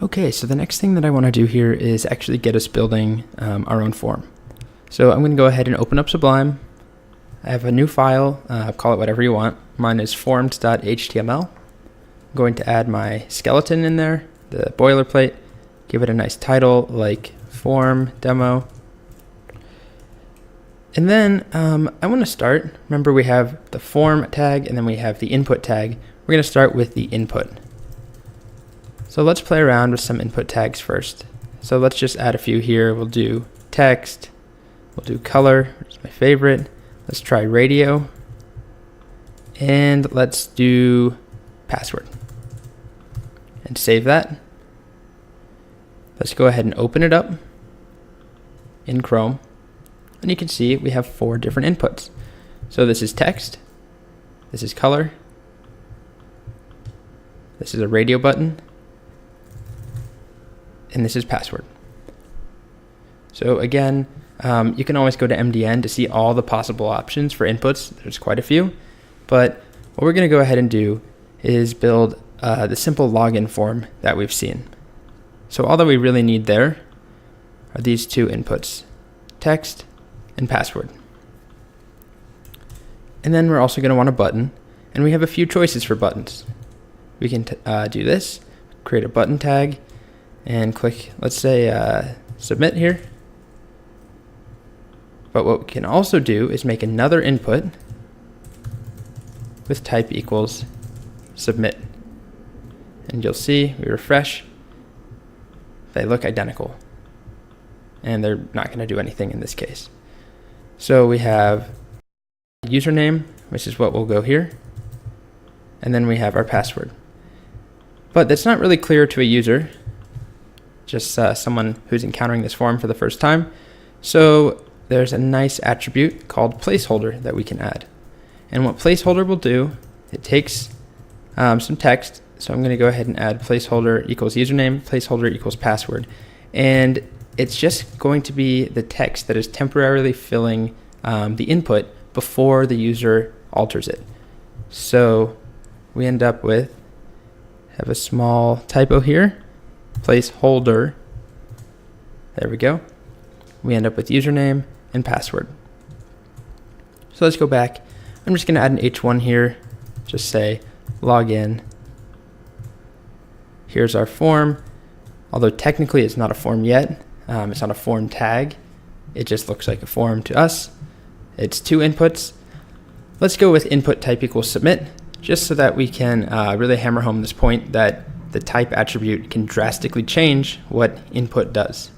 Okay, so the next thing that I want to do here is actually get us building our own form. So I'm going to go ahead and open up Sublime. I have a new file, call it whatever you want. Mine is forms.html. I'm going to add my skeleton in there, the boilerplate, give it a nice title like form demo. And then I want to start, remember we have the form tag and then we have the input tag. We're going to start with the input. So let's play around with some input tags first. So let's just add a few here. We'll do text, we'll do color, which is my favorite. Let's try radio, and let's do password. And save that. Let's go ahead and open it up in Chrome. And you can see we have 4 different inputs. So this is text, this is color, this is a radio button, and this is password. So again, you can always go to MDN to see all the possible options for inputs. There's quite a few, but what we're going to go ahead and do is build the simple login form that we've seen. So all that we really need there are these 2 inputs, text and password. And then we're also going to want a button, and we have a few choices for buttons. We can do this, create a button tag, and click, let's say, submit here. But what we can also do is make another input with type equals submit. And you'll see, we refresh, they look identical. And they're not going to do anything in this case. So we have username, which is what will go here. And then we have our password. But that's not really clear to a user, just someone who's encountering this form for the first time. So there's a nice attribute called placeholder that we can add. And what placeholder will do, it takes some text. So I'm going to go ahead and add placeholder equals username, placeholder equals password. And it's just going to be the text that is temporarily filling the input before the user alters it. So we end up with, have a small typo here, placeholder, there we go. We end up with username and password. So let's go back. I'm just going to add an H1 here, just say login. Here's our form, although technically it's not a form yet. It's not a form tag. It just looks like a form to us. It's 2 inputs. Let's go with input type equals submit, just so that we can really hammer home this point that the type attribute can drastically change what input does.